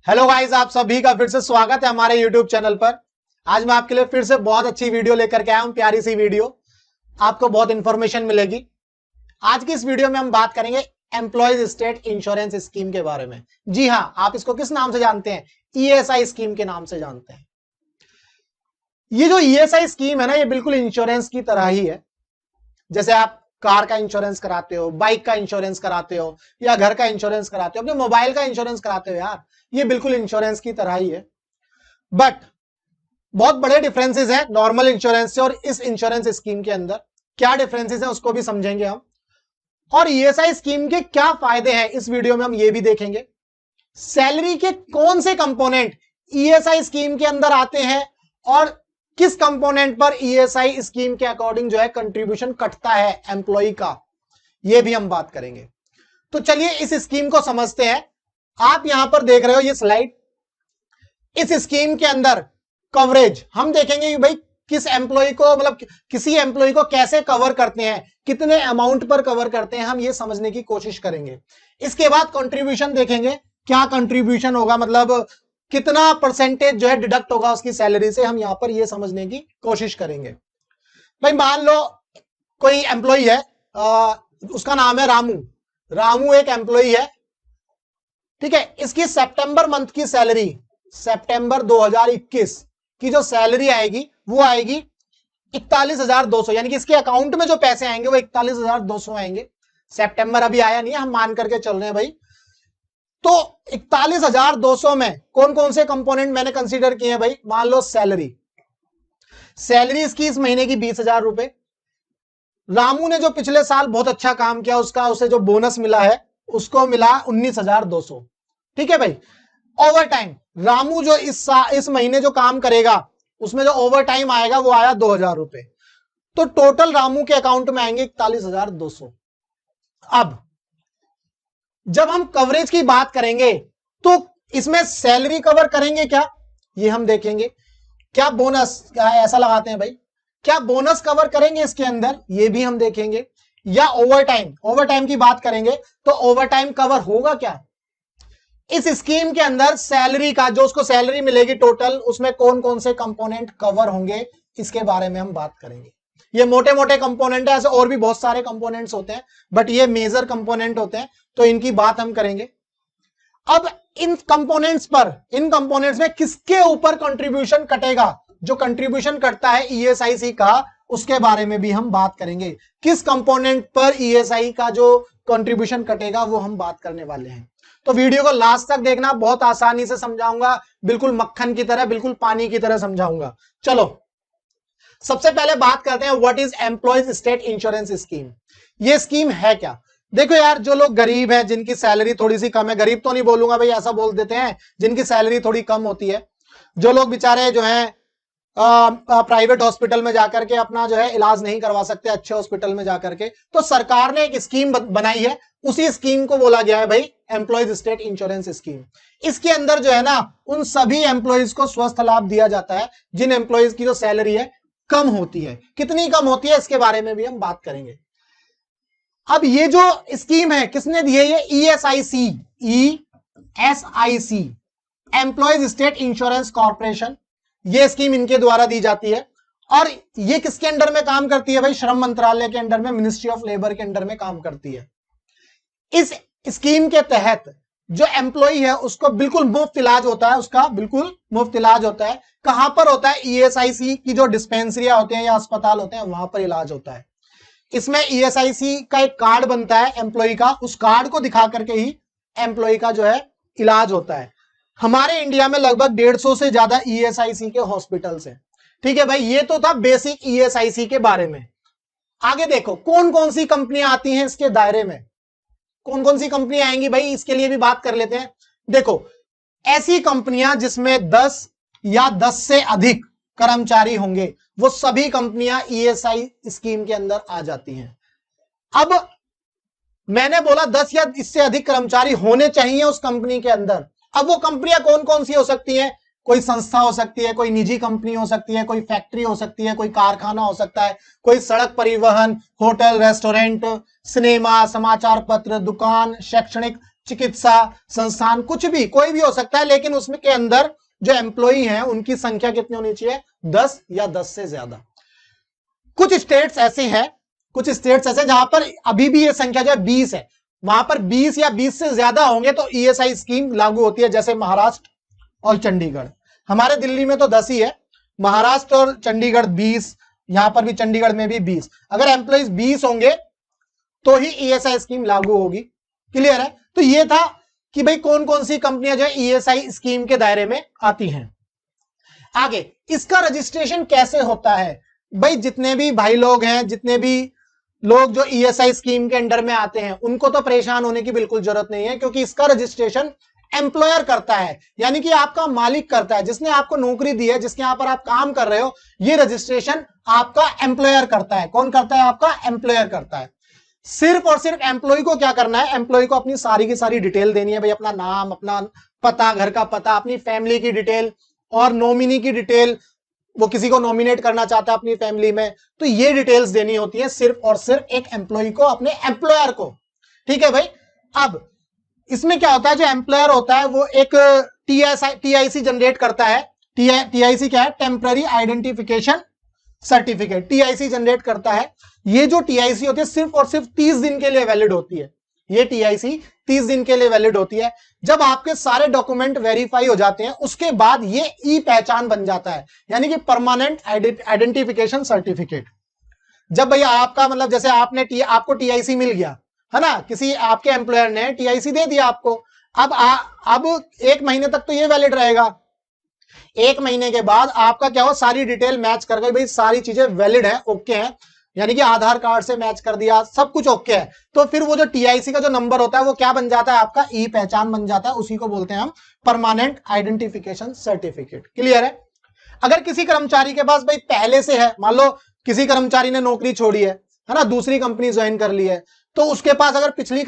Hello guys, आप सभी का फिर से स्वागत है हमारे यूट्यूब चैनल पर। आज मैं आपके लिए फिर से बहुत अच्छी वीडियो लेकर के आया हूं, प्यारी सी वीडियो। आपको बहुत इंफॉर्मेशन मिलेगी। आज की इस वीडियो में हम बात करेंगे एम्प्लॉयज स्टेट इंश्योरेंस स्कीम के बारे में। जी हां, आप इसको किस नाम से जानते हैं? ईएसआई स्कीम के नाम से जानते हैं। ये जो ईएसआई स्कीम है ना, ये बिल्कुल इंश्योरेंस की तरह ही है। जैसे आप कार का इंश्योरेंस कराते हो, बाइक का इंश्योरेंस कराते हो, या घर का इंश्योरेंस कराते हो, अपने मोबाइल का इंश्योरेंस कराते हो यार, ये बिल्कुल इंश्योरेंस की तरह ही है। बट बहुत बड़े डिफरेंसेस हैं नॉर्मल इंश्योरेंस से और इस इंश्योरेंस स्कीम के अंदर। क्या डिफरेंसेस हैं उसको भी समझेंगे हम, और ईएसआई स्कीम के क्या फायदे हैं इस वीडियो में हम ये भी देखेंगे। सैलरी के कौन से कंपोनेंट ईएसआई स्कीम के अंदर आते हैं और किस कंपोनेंट पर ईएसआई स्कीम के अकॉर्डिंग जो है कंट्रीब्यूशन कटता है एम्प्लॉय का, ये भी हम बात करेंगे। तो चलिए इस स्कीम को समझते हैं। आप यहां पर देख रहे हो ये स्लाइड। इस स्कीम के अंदर कवरेज हम देखेंगे कि भाई किस एम्प्लॉय को, मतलब किसी एम्प्लॉय को कैसे कवर करते हैं, कितने अमाउंट पर कवर करते हैं, हम ये समझने की कोशिश करेंगे। इसके बाद कंट्रीब्यूशन देखेंगे, क्या कंट्रीब्यूशन होगा, मतलब कितना परसेंटेज जो है डिडक्ट होगा उसकी सैलरी से, हम यहां पर ये समझने की कोशिश करेंगे। भाई मान लो कोई एम्प्लॉय है, उसका नाम है रामू। रामू एक एम्प्लॉय है, ठीक है। इसकी सितंबर मंथ की सैलरी, सितंबर 2021 की जो सैलरी आएगी वो आएगी 41,200, यानी कि इसके अकाउंट में जो पैसे आएंगे वो 41,200 आएंगे। सितंबर अभी आया नहीं है, हम मान करके चल रहे हैं भाई। तो 41,200 में कौन कौन से कंपोनेंट मैंने कंसीडर किए हैं भाई? मान लो सैलरी इसकी इस महीने की 20,000 रुपए। रामू ने जो पिछले साल बहुत अच्छा काम किया, उसका उसे जो बोनस मिला है उसको मिला 19,200, ठीक है भाई। ओवर टाइम रामू जो इस महीने जो काम करेगा उसमें जो ओवर टाइम आएगा वो आया 2,000 रुपए। तो टोटल रामू के अकाउंट में आएंगे 41,200। अब जब हम कवरेज की बात करेंगे तो इसमें सैलरी कवर करेंगे क्या, ये हम देखेंगे। क्या बोनस, क्या ऐसा लगाते हैं भाई, क्या बोनस कवर करेंगे इसके अंदर, ये भी हम देखेंगे। या ओवर टाइम की बात करेंगे तो ओवर टाइम कवर होगा क्या। इस स्कीम के अंदर सैलरी का जो उसको सैलरी मिलेगी टोटल, उसमें कौन कौन से कंपोनेंट कवर होंगे, इसके बारे में हम बात करेंगे। ये मोटे मोटे कंपोनेंट है, ऐसे और भी बहुत सारे कंपोनेंट्स होते हैं, बट ये मेजर कंपोनेंट होते हैं, तो इनकी बात हम करेंगे। अब इन कंपोनेंट्स में किसके ऊपर कंट्रीब्यूशन कटेगा, जो कंट्रीब्यूशन कटता है ईएसआईसी का, उसके बारे में भी हम बात करेंगे। किस कंपोनेंट पर ईएसआई का जो कंट्रीब्यूशन कटेगा वो हम बात करने वाले हैं। तो वीडियो को लास्ट तक देखना, बहुत आसानी से समझाऊंगा, बिल्कुल मक्खन की तरह, बिल्कुल पानी की तरह समझाऊंगा। चलो सबसे पहले बात करते हैं what is employees state insurance scheme. ये स्कीम है क्या? देखो यार, जो लोग गरीब हैं, जिनकी सैलरी थोड़ी सी कम है, गरीब तो नहीं बोलूंगा भाई, ऐसा बोल देते हैं, जिनकी सैलरी थोड़ी कम होती है, जो लोग बेचारे जो हैं प्राइवेट हॉस्पिटल में जाकर के अपना जो है इलाज नहीं करवा सकते अच्छे हॉस्पिटल में जाकर के, तो सरकार ने एक स्कीम बनाई है। उसी स्कीम को बोला गया है भाई एम्प्लॉयज स्टेट इंश्योरेंस स्कीम। इसके अंदर जो है ना, उन सभी एम्प्लॉयज को स्वस्थ लाभ दिया जाता है जिन एम्प्लॉयज की जो सैलरी है कम होती है। कितनी कम होती है इसके बारे में भी हम बात करेंगे। अब ये जो स्कीम है किसने दी है? ये ESIC, employees state insurance corporation, ये स्कीम इनके द्वारा दी जाती है। और ये किसके अंडर में काम करती है भाई? श्रम मंत्रालय के अंडर में, मिनिस्ट्री ऑफ लेबर के अंडर में काम करती है। इस स्कीम के तहत जो एम्प्लॉय है उसको बिल्कुल मुफ्त इलाज होता है, उसका बिल्कुल मुफ्त इलाज होता है। कहां पर होता है? ईएसआईसी की जो डिस्पेंसरियां होते हैं या अस्पताल होते हैं वहां पर इलाज होता है। इसमें ईएसआईसी का एक कार्ड बनता है एम्प्लॉय का, उस कार्ड को दिखा करके ही एम्प्लॉय का जो है इलाज होता है। हमारे इंडिया में लगभग 150 से ज्यादा ईएसआईसी के हॉस्पिटल्स हैं, ठीक है भाई। ये तो था बेसिक ईएसआईसी के बारे में। आगे देखो कौन कौन सी कंपनियां आती हैं इसके दायरे में, कौन कौन सी कंपनियां आएंगी भाई, इसके लिए भी बात कर लेते हैं। देखो ऐसी कंपनियां जिसमें 10 या 10 से अधिक कर्मचारी होंगे, वो सभी कंपनियां ईएसआई स्कीम के अंदर आ जाती हैं। अब मैंने बोला 10 या इससे अधिक कर्मचारी होने चाहिए उस कंपनी के अंदर। अब वो कंपनियां कौन कौन सी हो सकती हैं? कोई संस्था हो सकती है, कोई निजी कंपनी हो सकती है, कोई फैक्ट्री हो सकती है, कोई कारखाना हो सकता है, कोई सड़क परिवहन, होटल, रेस्टोरेंट, सिनेमा, समाचार पत्र, दुकान, शैक्षणिक चिकित्सा संस्थान, कुछ भी, कोई भी हो सकता है, लेकिन उसमें के अंदर जो एम्प्लॉई हैं उनकी संख्या कितनी होनी चाहिए? 10 या 10 से ज्यादा। कुछ स्टेट्स ऐसे हैं, कुछ स्टेट्स ऐसे जहां पर अभी भी ये संख्या जो है 20 है, वहां पर 20 या 20 से ज्यादा होंगे तो ईएसआई स्कीम लागू होती है, जैसे महाराष्ट्र और चंडीगढ़। हमारे दिल्ली में तो 10 ही है, महाराष्ट्र और चंडीगढ़ 20, यहां पर भी चंडीगढ़ में भी 20। अगर एम्प्लॉइज 20 होंगे तो ही ईएसआई स्कीम लागू होगी। क्लियर है? तो ये था कि भाई कौन कौन सी कंपनियां जो है ईएसआई स्कीम के दायरे में आती हैं। आगे इसका रजिस्ट्रेशन कैसे होता है? भाई जितने भी भाई लोग हैं, जितने भी लोग जो ईएसआई स्कीम के अंडर में आते हैं, उनको तो परेशान होने की बिल्कुल जरूरत नहीं है, क्योंकि इसका रजिस्ट्रेशन एम्प्लॉयर करता है, यानी कि आपका मालिक करता है, जिसने आपको नौकरी दी है, जिसके यहां पर आप काम कर रहे हो, ये रजिस्ट्रेशन आपका एम्प्लॉयर करता है। कौन करता है? आपका एम्प्लॉयर करता है। सिर्फ और सिर्फ एम्प्लॉय को क्या करना है? एम्प्लॉय को अपनी सारी की सारी डिटेल देनी है भाई, अपना नाम, अपना पता, घर का पता, अपनी फैमिली की डिटेल और नॉमिनी की डिटेल, वो किसी को नॉमिनेट करना चाहता है अपनी फैमिली में, तो ये डिटेल्स देनी होती है सिर्फ और सिर्फ एक एम्प्लॉय को, अपने एम्प्लॉयर को। ठीक है भाई। अब इसमें क्या होता है? जो एम्प्लॉयर होता है वो एक टीआईसी जनरेट करता है। टीआईसी क्या है? Temporary identification certificate, TIC generate करता है। ये जो टीआईसी होती है सिर्फ और सिर्फ 30 दिन के लिए वैलिड होती है। ये टीआईसी 30 दिन के लिए वैलिड होती है। जब आपके सारे डॉक्यूमेंट वेरीफाई हो जाते हैं, उसके बाद ये ई पहचान बन जाता है, यानी कि परमानेंट आइडेंटिफिकेशन सर्टिफिकेट। जब भैया आपका मतलब जैसे आपको टीआईसी मिल गया है ना, किसी आपके एम्प्लॉयर ने टीआईसी दे दिया आपको, अब 1 महीने तक तो ये वैलिड रहेगा। 1 महीने के बाद आपका क्या हो? सारी डिटेल मैच कर गई, भाई सारी चीजें वैलिड है, ओके है, यानी कि आधार कार्ड से मैच कर दिया, सब कुछ ओके है, तो फिर वो जो टीआईसी का जो नंबर होता है वो क्या बन जाता है? आपका ई पहचान बन जाता है। उसी को बोलते हैं हम परमानेंट आइडेंटिफिकेशन सर्टिफिकेट। क्लियर है? अगर किसी कर्मचारी के पास भाई पहले से है, मान लो किसी कर्मचारी ने नौकरी छोड़ी है ना, दूसरी कंपनी ज्वाइन कर ली है, तो उसके पास अगर पिछली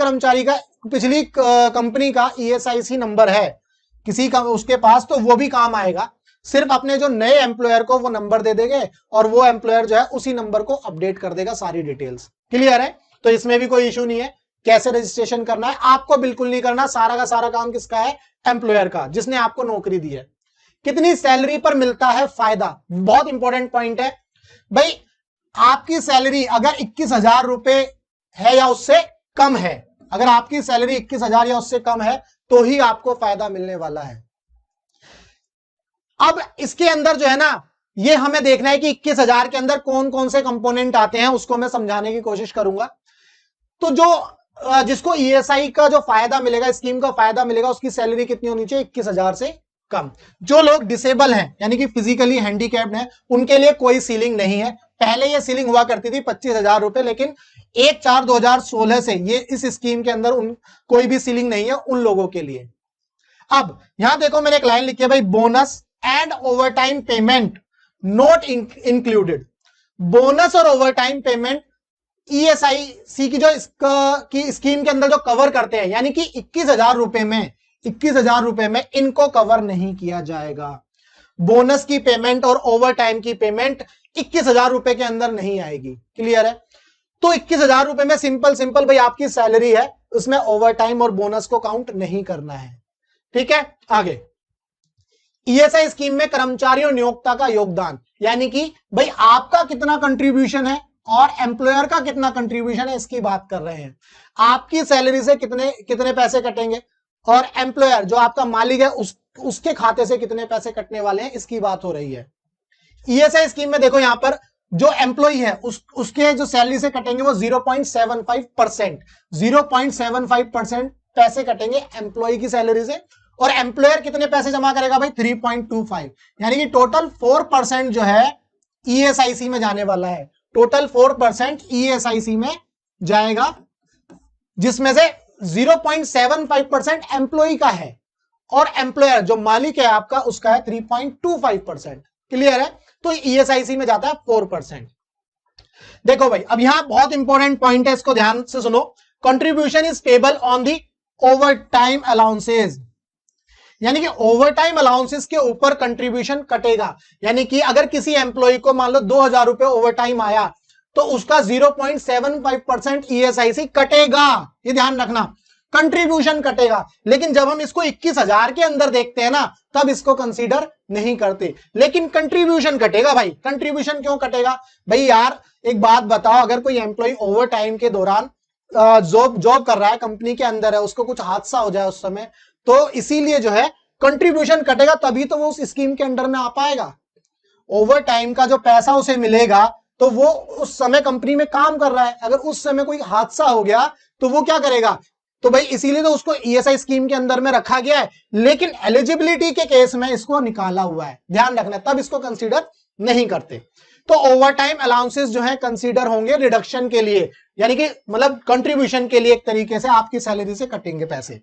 कंपनी का ईएसआईसी नंबर है किसी का उसके पास, तो वो भी काम आएगा। सिर्फ अपने जो नए एम्प्लॉयर को वो नंबर दे देंगे और वो एम्प्लॉयर जो है उसी नंबर को अपडेट कर देगा सारी डिटेल्स। क्लियर है? तो इसमें भी कोई इशू नहीं है। कैसे रजिस्ट्रेशन करना है? आपको बिल्कुल नहीं करना, सारा का सारा काम किसका है? एम्प्लॉयर का, जिसने आपको नौकरी दी है। कितनी सैलरी पर मिलता है फायदा? बहुत इंपॉर्टेंट पॉइंट है भाई। आपकी सैलरी अगर 21,000 रुपए है या उससे कम है, अगर आपकी सैलरी 21,000 या उससे कम है तो ही आपको फायदा मिलने वाला है। अब इसके अंदर जो है ना, ये हमें देखना है कि 21,000 के अंदर कौन कौन से कंपोनेंट आते हैं, उसको मैं समझाने की कोशिश करूंगा। तो जो जिसको ईएसआई का जो फायदा मिलेगा, स्कीम का फायदा मिलेगा, उसकी सैलरी कितनी होनी चाहिए? 21,000 से कम। जो लोग डिसेबल हैं, यानी कि फिजिकली हैंडीकैप्ड हैं, उनके लिए कोई सीलिंग नहीं है। पहले ये सीलिंग हुआ करती थी 25,000 रुपए, लेकिन 1/4/2016 से ये इस स्कीम के अंदर कोई भी सीलिंग नहीं है उन लोगों के लिए। अब यहां देखो मैंने एक लाइन लिखी है भाई, bonus and overtime payment not included. Bonus और ओवरटाइम पेमेंट ईएसआईसी की जो की स्कीम के अंदर जो कवर करते हैं, यानी कि 21,000 रुपए में इनको कवर नहीं किया जाएगा। बोनस की पेमेंट और ओवरटाइम की पेमेंट 21,000 रुपए के अंदर नहीं आएगी। क्लियर है? तो 21,000 रुपए में सिंपल भाई आपकी सैलरी है, उसमें ओवरटाइम और बोनस को काउंट नहीं करना है। ठीक है? आगे ईएसआई स्कीम में कर्मचारी और नियोक्ता का योगदान, यानी कि भाई आपका कितना कंट्रीब्यूशन है और एम्प्लॉयर का कितना कंट्रीब्यूशन है, इसकी बात कर रहे हैं। आपकी सैलरी से कितने पैसे कटेंगे और एम्प्लॉयर जो आपका मालिक है उसके खाते से कितने पैसे कटने वाले हैं, इसकी बात हो रही है। ईएसआई स्कीम में देखो यहां पर जो एम्प्लॉय है उसके जो सैलरी से कटेंगे वो 0.75%, 0.75% पैसे कटेंगे एम्प्लॉय की सैलरी से, और एम्प्लॉयर कितने पैसे जमा करेगा भाई? 3.25, यानी कि टोटल 4% जो है ईएसआईसी में जाने वाला है। टोटल 4% ईएसआईसी में जाएगा, जिसमें से 0.75% एम्प्लॉय का है और एम्प्लॉयर जो मालिक है आपका उसका है 3.25%। क्लियर है? तो ईएसआईसी में जाता है 4%। देखो भाई, अब यहां बहुत इंपॉर्टेंट पॉइंट है, इसको ध्यान से सुनो। Contribution is payable on the over time allowances, यानी कि ओवर टाइम अलाउंसेस के ऊपर कंट्रीब्यूशन कटेगा। यानी कि अगर किसी एम्प्लॉय को मान लो 2,000 रुपए ओवर टाइम आया तो उसका 0.75% ईएसआईसी कटेगा। ये ध्यान रखना, कंट्रीब्यूशन कटेगा। लेकिन जब हम इसको 21,000 के अंदर देखते हैं ना, तब इसको कंसीडर नहीं करते, लेकिन कंट्रीब्यूशन कटेगा भाई। कंट्रीब्यूशन क्यों कटेगा भाई? यार एक बात बताओ, अगर कोई एम्प्लॉय ओवर टाइम के दौरान जॉब कर रहा है, कंपनी के अंदर है, उसको कुछ हादसा हो जाए उस समय, तो इसीलिए जो है कंट्रीब्यूशन कटेगा, तभी तो वो उस स्कीम के अंडर में आ पाएगा। ओवर टाइम का जो पैसा उसे मिलेगा, तो वो उस समय कंपनी में काम कर रहा है, अगर उस समय कोई हादसा हो गया तो वो क्या करेगा? तो भाई इसीलिए तो उसको ईएसआई स्कीम के अंदर में रखा गया है, लेकिन एलिजिबिलिटी के केस में इसको निकाला हुआ है, ध्यान रखना, तब इसको कंसीडर नहीं करते। तो ओवर टाइम अलाउंसेस जो है कंसीडर होंगे रिडक्शन के लिए, यानी कि मतलब कंट्रीब्यूशन के लिए, एक तरीके से आपकी सैलरी से कटेंगे पैसे।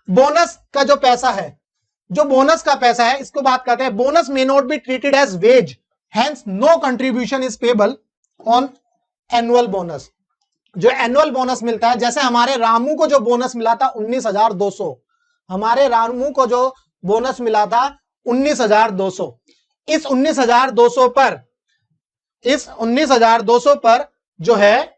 बोनस का जो पैसा है, जो बोनस का पैसा है, इसको बात करते हैं। Bonus may not be treated as wage, hence no contribution is payable on annual bonus. जो एनुअल बोनस मिलता है, जैसे हमारे रामू को जो बोनस मिला था 19,200, हमारे रामू को जो बोनस मिला था 19,200, इस 19,200 पर, इस 19,200 पर जो है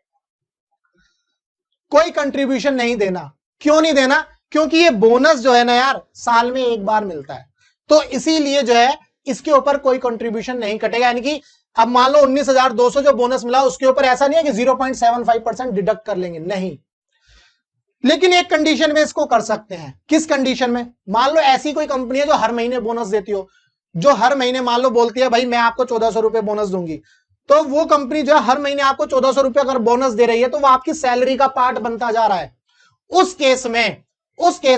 कोई कंट्रीब्यूशन नहीं देना। क्यों नहीं देना? क्योंकि ये बोनस जो है ना यार, साल में एक बार मिलता है, तो इसीलिए जो है इसके ऊपर कोई कंट्रीब्यूशन नहीं कटेगा। यानी कि अब मान लो 19,200 जो बोनस मिला, उसके ऊपर ऐसा नहीं है कि 0.75% डिडक्ट कर लेंगे, नहीं। लेकिन एक कंडीशन में इसको कर सकते हैं। किस कंडीशन में? मान लो ऐसी कोई कंपनी है जो हर महीने बोनस देती हो, जो हर महीने मान लो बोलती है भाई मैं आपको 1,400 रुपए बोनस दूंगी, तो वो कंपनी जो है हर महीने आपको 1,400 रुपए अगर बोनस दे रही है, तो वो आपकी सैलरी का पार्ट बनता जा रहा है। उस केस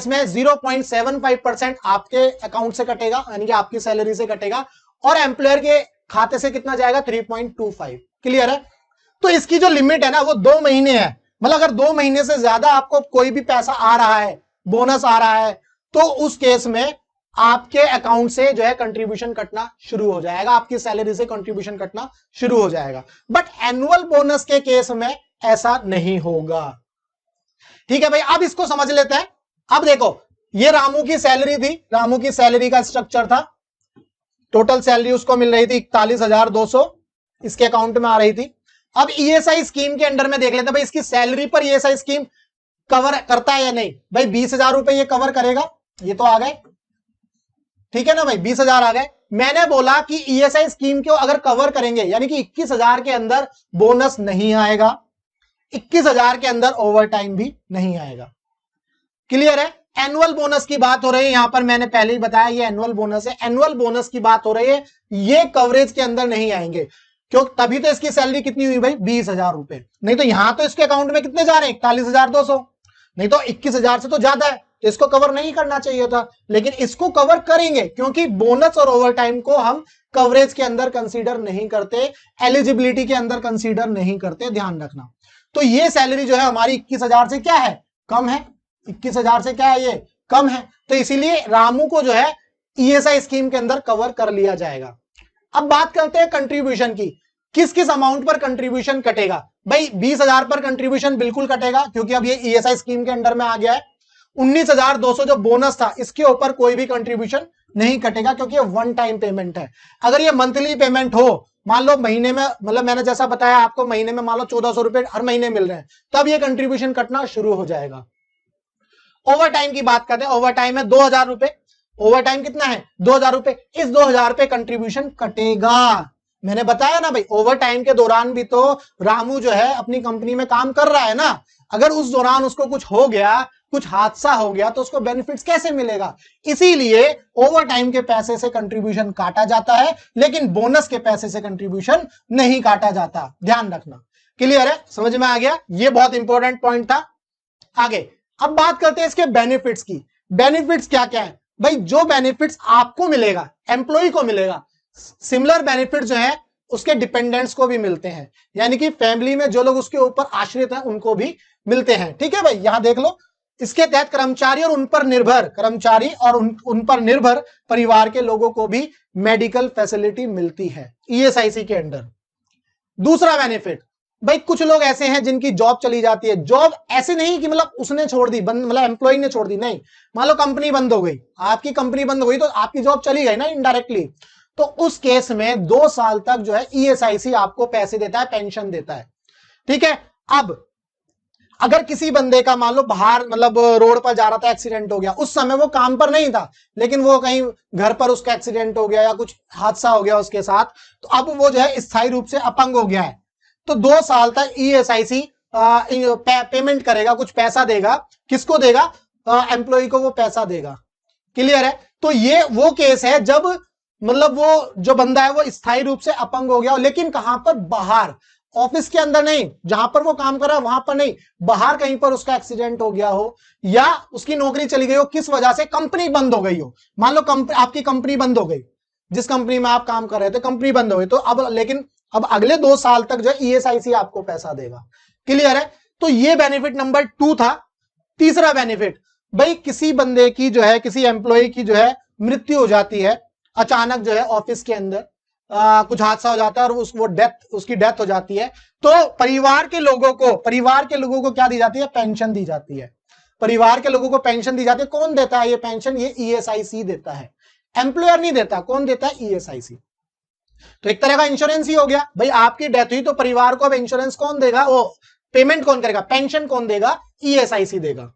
में 0.75% आपके अकाउंट से कटेगा, यानी कि आपकी सैलरी से कटेगा, और एम्प्लॉयर के खाते से कितना जाएगा? 3.25। क्लियर है? तो इसकी जो लिमिट है ना, वो 2 महीने है। मतलब अगर 2 महीने से ज्यादा आपको कोई भी पैसा आ रहा है, बोनस आ रहा है, तो उस केस में आपके अकाउंट से जो है कंट्रीब्यूशन कटना शुरू हो जाएगा, आपकी सैलरी से कंट्रीब्यूशन कटना शुरू हो जाएगा। बट एनुअल बोनस के केस में ऐसा नहीं होगा। ठीक है भाई, अब इसको समझ लेते हैं। अब देखो, ये रामू की सैलरी थी, रामू की सैलरी का स्ट्रक्चर था, टोटल सैलरी उसको मिल रही थी 41,200, इसके अकाउंट में आ रही थी। अब ईएसआई स्कीम के अंडर में देख लेते हैं भाई, इसकी सैलरी पर ईएसआई स्कीम कवर करता है या नहीं। भाई 20,000 रुपए ये कवर करेगा, ये तो आ गए, ठीक है ना भाई, 20,000 आ गए। मैंने बोला कि ईएसआई स्कीम को अगर कवर करेंगे, यानी कि 21,000 के अंदर बोनस नहीं आएगा, 21,000 के अंदर ओवर टाइम भी नहीं आएगा। क्लियर है? एनुअल बोनस की बात हो रही है, यहां पर मैंने पहले ही बताया ये एनुअल बोनस है, एनुअल बोनस की बात हो रही है, ये कवरेज के अंदर नहीं आएंगे। क्यों? तभी तो इसकी सैलरी कितनी हुई भाई? 20,000 रुपए। नहीं तो यहां तो इसके अकाउंट में कितने जा रहे हैं? 41,200, नहीं तो 21,000 से तो ज्यादा है, तो इसको कवर नहीं करना चाहिए था, लेकिन इसको कवर करेंगे, क्योंकि बोनस और ओवर टाइम को हम कवरेज के अंदर कंसीडर नहीं करते, एलिजिबिलिटी के अंदर कंसीडर नहीं करते, ध्यान रखना। तो ये सैलरी जो है हमारी 21,000 से क्या है? कम है। 21,000 से क्या है? ये कम है, तो इसीलिए रामू को जो है ईएसआई स्कीम के अंदर कवर कर लिया जाएगा। अब बात करते हैं कंट्रीब्यूशन की, किस किस अमाउंट पर कंट्रीब्यूशन कटेगा। भाई 20,000 पर कंट्रीब्यूशन बिल्कुल कटेगा, क्योंकि अब ये ईएसआई स्कीम के अंडर में आ गया है। 19,200 जो बोनस था, इसके ऊपर कोई भी कंट्रीब्यूशन नहीं कटेगा, क्योंकि ये वन टाइम पेमेंट है। अगर ये मंथली पेमेंट हो, मान लो महीने में, मतलब मैंने जैसा बताया आपको, महीने में मान लो 1,400 रुपए हर महीने मिल रहे हैं, तब ये कंट्रीब्यूशन कटना शुरू हो जाएगा। ओवर टाइम की बात करते हैं, ओवर टाइम है 2,000 रुपए, ओवर टाइम कितना है? 2,000 रुपए, इस 2,000 पे कंट्रीब्यूशन कटेगा। मैंने बताया ना भाई, ओवर टाइम के दौरान भी तो रामू जो है अपनी कंपनी में काम कर रहा है ना, अगर उस दौरान उसको कुछ हो गया, कुछ हादसा हो गया, तो उसको बेनिफिट्स कैसे मिलेगा? इसीलिए ओवर टाइम के पैसे से कंट्रीब्यूशन काटा जाता है, लेकिन बोनस के पैसे से कंट्रीब्यूशन नहीं काटा जाता, ध्यान रखना। क्लियर है? समझ में आ गया? ये बहुत इंपॉर्टेंट पॉइंट था। आगे अब बात करते हैं इसके बेनिफिट्स की। बेनिफिट्स क्या क्या है भाई? जो बेनिफिट्स आपको मिलेगा, एम्प्लॉय को मिलेगा, सिमिलर बेनिफिट जो है उसके डिपेंडेंट्स को भी मिलते हैं, यानी कि फैमिली में जो लोग उसके ऊपर आश्रित हैं उनको भी मिलते हैं। ठीक है भाई, यहां देख लो, इसके तहत कर्मचारी और उन पर निर्भर परिवार के लोगों को भी मेडिकल फैसिलिटी मिलती है ईएसआईसी के अंडर। दूसरा बेनिफिट, भाई कुछ लोग ऐसे हैं जिनकी जॉब चली जाती है, जॉब ऐसे नहीं कि मतलब उसने छोड़ दी, मतलब एम्प्लॉय ने छोड़ दी, नहीं, मान लो कंपनी बंद हो गई, आपकी कंपनी बंद हो गई तो आपकी जॉब चली गई ना इनडायरेक्टली, तो उस केस में 2 साल तक जो है ईएसआईसी आपको पैसे देता है, पेंशन देता है। ठीक है, अब अगर किसी बंदे का मान लो बाहर मतलब रोड पर जा रहा था, एक्सीडेंट हो गया, उस समय वो काम पर नहीं था, लेकिन वो कहीं घर पर उसका एक्सीडेंट हो गया या कुछ हादसा हो गया उसके साथ, तो अब वो जो है स्थायी रूप से अपंग हो गया है, तो 2 साल तक ESIC पेमेंट करेगा, कुछ पैसा देगा। किसको देगा? एम्प्लॉय को वो पैसा देगा। क्लियर है? तो ये वो केस है जब मतलब वो जो बंदा है वो स्थायी रूप से अपंग हो गया हो, लेकिन कहां पर? बाहर, ऑफिस के अंदर नहीं, जहां पर वो काम कर रहा है वहां पर नहीं, बाहर कहीं पर उसका एक्सीडेंट हो गया हो या उसकी नौकरी चली गई हो, किस वजह से? कंपनी बंद हो गई हो। मान लो आपकी कंपनी बंद हो गई, जिस कंपनी में आप काम कर रहे थे कंपनी बंद हो गई, तो अब लेकिन अब अगले 2 साल तक जो ESIC आपको पैसा देगा। क्लियर है? तो ये बेनिफिट नंबर 2 था। तीसरा बेनिफिट, भाई किसी बंदे की जो है, किसी एम्प्लॉय की जो है मृत्यु हो जाती है अचानक, जो है ऑफिस के अंदर कुछ हादसा हो जाता है और उसकी डेथ हो जाती है, तो परिवार के लोगों को क्या दी जाती है? पेंशन दी जाती है। परिवार के लोगों को पेंशन दी जाती है। कौन देता है ये पेंशन? ये ESIC देता है, एम्प्लॉयर नहीं देता। कौन देता है? ESIC। तो एक तरह का इंश्योरेंस ही हो गया। भाई आपकी डेथ हुई तो परिवार को अब इंश्योरेंस कौन देगा? वो पेमेंट कौन करेगा? पेंशन कौन देगा? ESIC देगा।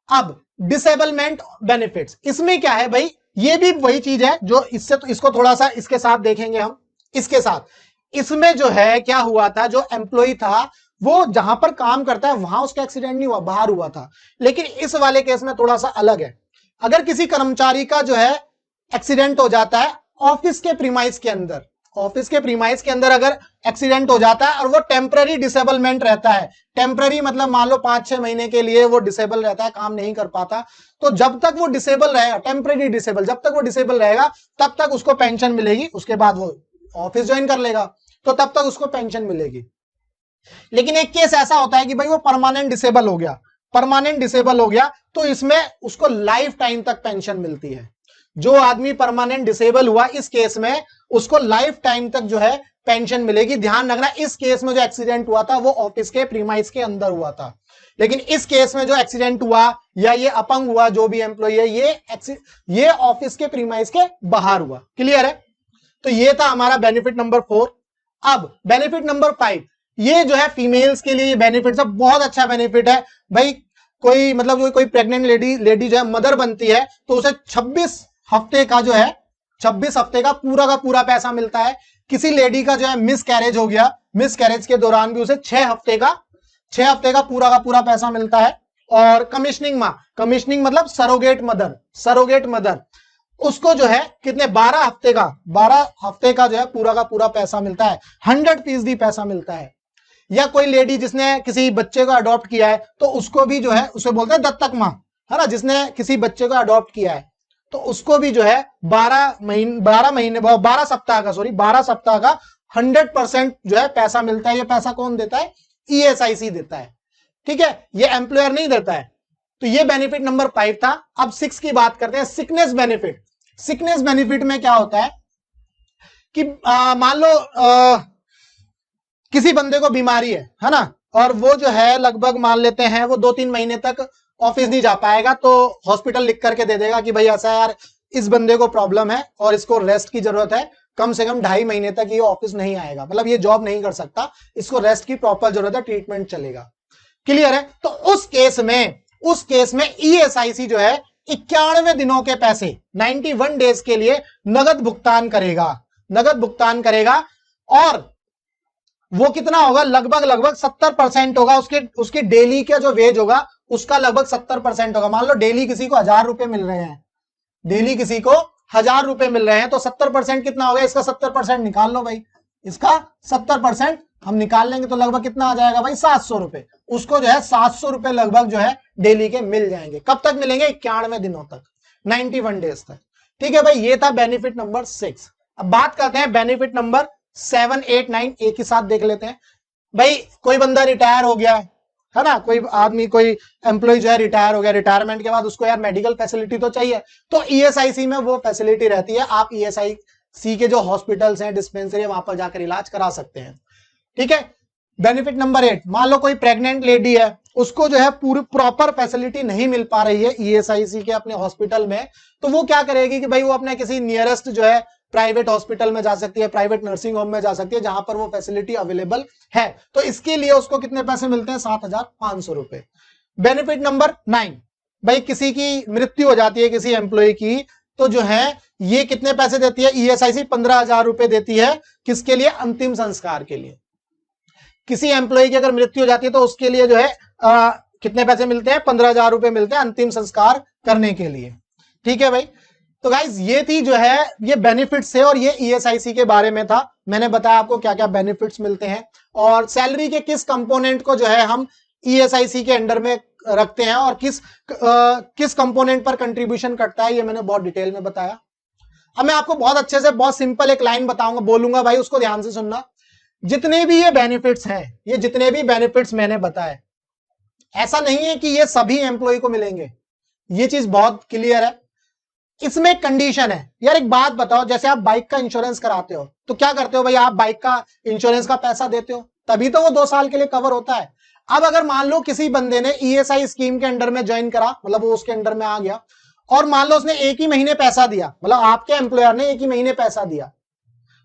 अब डिसेबलमेंट बेनिफिट्स, इसमें क्या है भाई? ये भी वही चीज है जो इससे, तो इसको थोड़ा सा इसके साथ देखेंगे हम। इसके साथ इसमें जो है क्या हुआ था, जो एम्प्लॉय था वो जहां पर काम करता है वहां उसका एक्सीडेंट नहीं हुआ, बाहर हुआ था। लेकिन इस वाले केस में थोड़ा सा अलग है। अगर किसी कर्मचारी का जो है एक्सीडेंट हो जाता है ऑफिस के प्रीमाइस के अंदर, अगर एक्सीडेंट हो जाता है और वो टेम्पररी डिसेबलमेंट रहता है, टेम्पररी मतलब मान लो 5-6 महीने के लिए वो डिसेबल रहता है, काम नहीं कर पाता, तो जब तक वो डिसेबल रहेगा, टेम्पररी डिसेबल, जब तक वो डिसेबल रहेगा तब तक उसको पेंशन मिलेगी। उसके बाद वो ऑफिस ज्वाइन कर लेगा तो तब तक उसको पेंशन मिलेगी। लेकिन एक केस ऐसा होता है कि भाई वो परमानेंट डिसेबल हो गया, तो इसमें उसको लाइफ टाइम तक पेंशन मिलती है। जो आदमी परमानेंट डिसेबल हुआ इस केस में उसको लाइफ टाइम तक जो है पेंशन मिलेगी। ध्यान रखना, इस केस में जो एक्सीडेंट हुआ था वो ऑफिस के प्रीमाइस के अंदर हुआ था, लेकिन इस केस में जो एक्सीडेंट हुआ या ये अपंग हुआ जो भी एम्प्लॉय है, ये ऑफिस के प्रीमाइस के बाहर हुआ। क्लियर है? तो ये था हमारा बेनिफिट नंबर 4। अब बेनिफिट नंबर 5, ये जो है फीमेल्स के लिए बेनिफिट है, बहुत अच्छा बेनिफिट है भाई। कोई मतलब कोई प्रेग्नेंट लेडी जो है मदर बनती है तो उसे 26 हफ्ते का जो है 26 हफ्ते का पूरा पैसा मिलता है। किसी लेडी का जो है मिस कैरेज हो गया, मिस कैरेज के दौरान भी उसे 6 हफ्ते का पूरा पैसा मिलता है। और कमिश्निंग मतलब सरोगेट मदर, उसको जो है कितने 12 हफ्ते का जो है पूरा पैसा मिलता है, 100% पैसा मिलता है। या कोई लेडी जिसने किसी बच्चे को अडॉप्ट किया है तो उसको भी जो है उसे बोलते हैं दत्तक मां, है ना, जिसने किसी बच्चे को अडॉप्ट किया है तो उसको भी जो है 12 सप्ताह का 100% जो है पैसा मिलता है। ये पैसा कौन देता है? ESIC देता है। ठीक है, ये एम्प्लॉयर नहीं देता है। तो ये बेनिफिट नंबर 5 था। अब 6 की बात करते हैं, सिकनेस बेनिफिट। सिकनेस बेनिफिट में क्या होता है कि मान लो किसी बंदे को बीमारी है ना, और वो जो है लगभग मान लेते हैं वो 2-3 महीने तक ऑफिस नहीं जा पाएगा, तो हॉस्पिटल लिख करके दे देगा कि भाई ऐसा यार इस बंदे को प्रॉब्लम है और इसको रेस्ट की जरूरत है, कम से कम 2.5 महीने तक ये ऑफिस नहीं आएगा, मतलब ये जॉब नहीं कर सकता, इसको रेस्ट की प्रॉपर जरूरत है, ट्रीटमेंट चलेगा। क्लियर है? तो उस केस में ESIC जो है 91 दिनों के पैसे 91 डेज के लिए नगद भुगतान करेगा। और वो कितना होगा? लगभग 70% होगा। उसके डेली का जो वेज होगा उसका लगभग 70% होगा। मान लो डेली किसी को 1000 रुपए मिल रहे हैं, तो 70% कितना हो गया? इसका 70% निकाल लो भाई, इसका 70% हम निकाल लेंगे तो लगभग कितना आ जाएगा भाई? 700 रुपए। उसको जो है 700 रुपए लगभग जो है डेली के मिल जाएंगे। कब तक मिलेंगे? 91 दिनों तक, 91 डेज तक। ठीक है भाई, ये था बेनिफिट नंबर 6। अब बात करते हैं बेनिफिट नंबर 7, 8, 9 एक ही साथ देख लेते हैं। भाई कोई बंदा रिटायर हो गया है ना, कोई आदमी, कोई एम्प्लॉय जो है रिटायर हो गया, रिटायरमेंट के बाद उसको यार मेडिकल फैसिलिटी तो चाहिए, तो ESIC में वो फैसिलिटी रहती है। आप ESIC के जो हॉस्पिटल्स हैं, डिस्पेंसरी, वहां पर जाकर इलाज करा सकते हैं। ठीक है। बेनिफिट नंबर 8, मान लो कोई प्रेग्नेंट लेडी है, उसको जो है पूरी प्रॉपर फैसिलिटी नहीं मिल पा रही है ESIC के अपने हॉस्पिटल में, तो वो क्या करेगी कि भाई वो अपने किसी नियरेस्ट जो है प्राइवेट हॉस्पिटल में जा सकती है, प्राइवेट नर्सिंग होम में जा सकती है, जहां पर वो फैसिलिटी अवेलेबल है। तो इसके लिए उसको कितने पैसे मिलते हैं? 7,500 रुपए। बेनिफिट नंबर 9, भाई किसी की मृत्यु हो जाती है किसी एम्प्लॉय की, तो जो है ये कितने पैसे देती है? ईएसआईसी 15,000 रुपए देती है। किसके लिए? अंतिम संस्कार के लिए। किसी एम्प्लॉय की अगर मृत्यु हो जाती है तो उसके लिए जो है कितने पैसे मिलते हैं? 15,000 रुपए मिलते हैं अंतिम संस्कार करने के लिए। ठीक है भाई। तो गाइज ये थी जो है ये बेनिफिट्स है, और ये ईएसआईसी के बारे में था। मैंने बताया आपको क्या क्या बेनिफिट्स मिलते हैं, और सैलरी के किस कंपोनेंट को जो है हम ईएसआईसी के अंडर में रखते हैं, और किस कंपोनेंट पर कंट्रीब्यूशन करता है, ये मैंने बहुत डिटेल में बताया। अब मैं आपको बहुत अच्छे से बहुत सिंपल एक लाइन बताऊंगा, बोलूंगा भाई, उसको ध्यान से सुनना। जितने भी ये बेनिफिट्स हैं, ये जितने भी बेनिफिट्स मैंने बताए, ऐसा नहीं है कि ये सभी एम्प्लॉय को मिलेंगे, ये चीज बहुत क्लियर है। इसमें एक कंडीशन है यार। एक बात बताओ, जैसे आप बाइक का इंश्योरेंस कराते हो तो क्या करते हो भाई? आप बाइक का इंश्योरेंस का पैसा देते हो, तभी तो वो 2 साल के लिए कवर होता है। अब अगर मान लो किसी बंदे ने ईएसआई स्कीम के अंडर में ज्वाइन करा, मतलब वो उसके अंडर में आ गया, और मान लो उसने 1 ही महीने पैसा दिया, मतलब आपके एम्प्लॉयर ने 1 ही महीने पैसा दिया,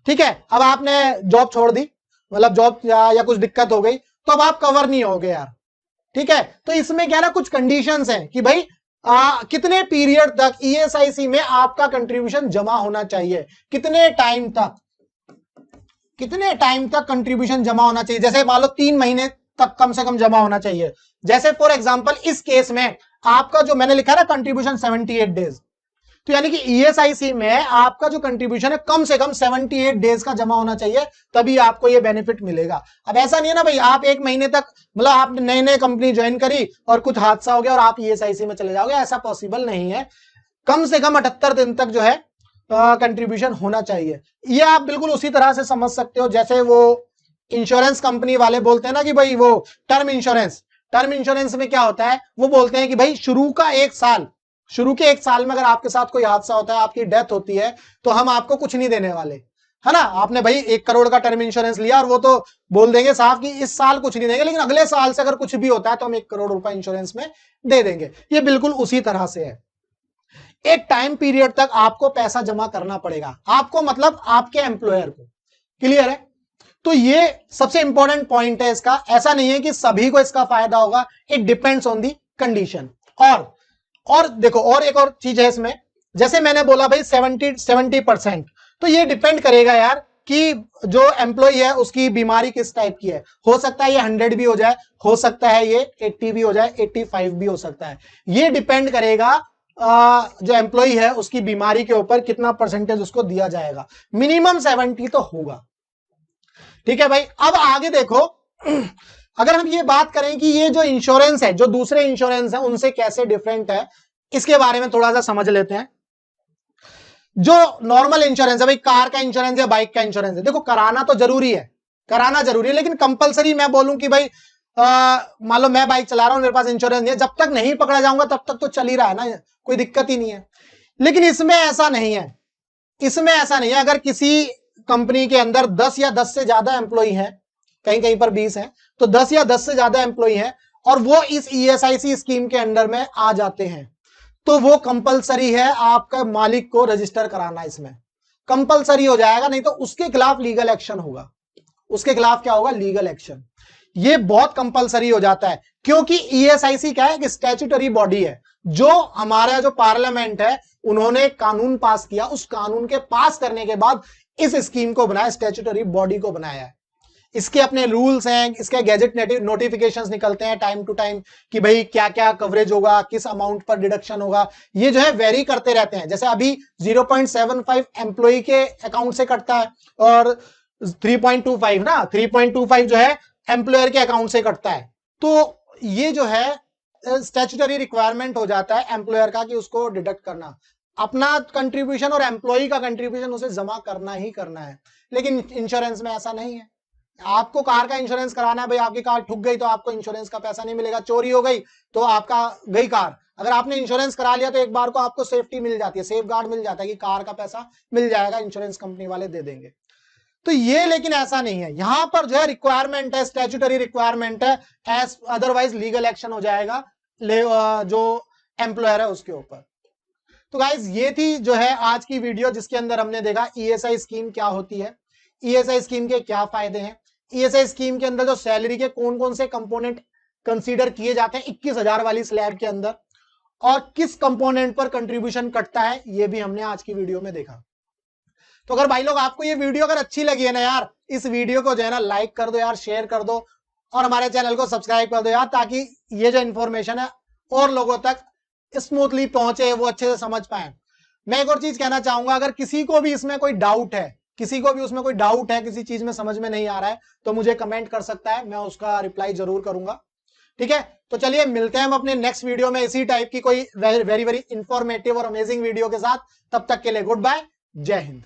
ठीक है। अब आपने जॉब छोड़ दी, मतलब जॉब या कुछ दिक्कत हो गई, तो अब आप कवर नहीं होगे यार, ठीक है। तो इसमें क्या ना कुछ कंडीशंस हैं कि भाई कितने पीरियड तक ईएसआईसी में आपका कंट्रीब्यूशन जमा होना चाहिए, कितने टाइम तक कंट्रीब्यूशन जमा होना चाहिए। जैसे मान लो 3 महीने तक कम से कम जमा होना चाहिए। जैसे फॉर एग्जांपल इस केस में आपका जो मैंने लिखा है ना कंट्रीब्यूशन 78 डेज, तो यानी कि ईएसआईसी में आपका जो कंट्रीब्यूशन है कम से कम 78 डेज का जमा होना चाहिए, तभी आपको ये बेनिफिट मिलेगा। अब ऐसा नहीं है ना भाई, आप 1 महीने तक, मतलब आपने नई नई कंपनी ज्वाइन करी और कुछ हादसा हो गया और आप ईएसआईसी में चले जाओगे, ऐसा पॉसिबल नहीं है। कम से कम 78 दिन तक जो है कंट्रीब्यूशन होना चाहिए। ये आप बिल्कुल उसी तरह से समझ सकते हो जैसे वो इंश्योरेंस कंपनी वाले बोलते हैं ना कि भाई वो टर्म इंश्योरेंस में क्या होता है, वो बोलते हैं कि भाई शुरू के 1 साल में अगर आपके साथ कोई हादसा होता है, आपकी डेथ होती है, तो हम आपको कुछ नहीं देने वाले, है ना। आपने भाई 1 करोड़ का टर्म इंश्योरेंस लिया और वो तो बोल देंगे साहब कि इस साल कुछ नहीं देंगे, लेकिन अगले साल से अगर कुछ भी होता है तो हम 1 करोड़ रुपए इंश्योरेंस में दे देंगे। ये बिल्कुल उसी तरह से है। एक टाइम पीरियड तक आपको पैसा जमा करना पड़ेगा, आपको मतलब आपके एम्प्लॉयर को। क्लियर है? तो ये सबसे इंपॉर्टेंट पॉइंट है इसका। ऐसा नहीं है कि सभी को इसका फायदा होगा, it depends on the condition. और देखो, और एक और चीज है इसमें, जैसे मैंने बोला भाई 70%, तो ये डिपेंड करेगा यार कि जो एम्प्लॉय है उसकी बीमारी किस टाइप की है। हो सकता है ये 100 भी हो जाए, हो सकता है ये 80 भी हो जाए, 85 भी हो सकता है। ये डिपेंड करेगा जो एम्प्लॉय है उसकी बीमारी के ऊपर कितना परसेंटेज उसको दिया जाएगा। मिनिमम 70 तो होगा, ठीक है भाई। अब आगे देखो, अगर हम ये बात करें कि ये जो इंश्योरेंस है, जो दूसरे इंश्योरेंस है उनसे कैसे डिफरेंट है, इसके बारे में थोड़ा सा समझ लेते हैं। जो नॉर्मल इंश्योरेंस है भाई, कार का इंश्योरेंस या बाइक का इंश्योरेंस है, देखो कराना तो जरूरी है, लेकिन कंपलसरी मैं बोलूं कि भाई मान लो मैं बाइक चला रहा हूं, मेरे पास इंश्योरेंस नहीं है, जब तक नहीं पकड़ा जाऊंगा तब तक तो चल ही रहा है ना, कोई दिक्कत ही नहीं है। लेकिन इसमें ऐसा नहीं है। अगर किसी कंपनी के अंदर 10 या 10 से ज्यादा एम्प्लॉय हैं, कहीं कहीं पर 20 हैं, तो 10 या 10 से ज्यादा एम्प्लॉय हैं और वो इस ईएसआईसी स्कीम के अंडर में आ जाते हैं, तो वो कंपलसरी है आपका मालिक को रजिस्टर कराना, इसमें कंपलसरी हो जाएगा, नहीं तो उसके खिलाफ लीगल एक्शन होगा। उसके खिलाफ क्या होगा? Legal action. ये बहुत कंपलसरी हो जाता है, क्योंकि ईएसआईसी क्या है? एक स्टैट्यूटरी बॉडी है, जो हमारा जो पार्लियामेंट है उन्होंने कानून पास किया, उस कानून के पास करने के बाद इस स्कीम को बनाया, स्टैट्यूटरी बॉडी को बनाया है। इसके अपने रूल्स हैं, इसके गैजेट नोटिफिकेशंस निकलते हैं टाइम टू टाइम कि भाई क्या क्या कवरेज होगा, किस अमाउंट पर डिडक्शन होगा, ये जो है वेरी करते रहते हैं। जैसे अभी 0.75 एम्प्लॉय के अकाउंट से कटता है और 3.25 जो है एम्प्लॉयर के अकाउंट से कटता है। तो ये जो है स्टैट्यूटरी रिक्वायरमेंट हो जाता है एम्प्लॉयर का कि उसको डिडक्ट करना, अपना कंट्रीब्यूशन और एम्प्लॉय का कंट्रीब्यूशन उसे जमा करना ही करना है। लेकिन इंश्योरेंस में ऐसा नहीं है। आपको कार का इंश्योरेंस कराना है, भाई आपकी कार ठुक गई तो आपको इंश्योरेंस का पैसा नहीं मिलेगा, चोरी हो गई तो आपका गई कार। अगर आपने इंश्योरेंस करा लिया तो एक बार को आपको सेफ्टी मिल जाती है, सेफ गार्ड मिल जाता है कि कार का पैसा मिल जाएगा, इंश्योरेंस कंपनी वाले दे देंगे। तो ये लेकिन ऐसा नहीं है, यहां पर जो है रिक्वायरमेंट है, स्टैट्यूटरी रिक्वायरमेंट है, एज अदरवाइज लीगल एक्शन हो जाएगा जो एम्प्लॉयर है उसके ऊपर। तो गाइज ये थी जो है आज की वीडियो, जिसके अंदर हमने देखा ईएसआई स्कीम क्या होती है, ईएसआई स्कीम के क्या फायदे हैं, ईएसआई स्कीम के अंदर जो सैलरी के कौन कौन से कंपोनेंट कंसीडर किए जाते हैं 21,000 वाली स्लैब के अंदर, और किस कंपोनेंट पर कंट्रीब्यूशन कटता है, ये भी हमने आज की वीडियो में देखा। तो अगर भाई लोग आपको ये वीडियो अगर अच्छी लगी है ना यार, इस वीडियो को जो है ना लाइक कर दो यार, शेयर कर दो, और हमारे चैनल को सब्सक्राइब कर दो यार, ताकि ये जो इन्फॉर्मेशन है और लोगों तक स्मूथली पहुंचे, वो अच्छे से समझ पाए। मैं एक और चीज कहना चाहूंगा, अगर किसी को भी इसमें कोई डाउट है, किसी को भी उसमें कोई डाउट है, किसी चीज में समझ में नहीं आ रहा है, तो मुझे कमेंट कर सकता है, मैं उसका रिप्लाई जरूर करूंगा। ठीक है, तो चलिए मिलते हैं हम अपने नेक्स्ट वीडियो में इसी टाइप की कोई वेरी वेरी इंफॉर्मेटिव और अमेजिंग वीडियो के साथ। तब तक के लिए गुड बाय, जय हिंद।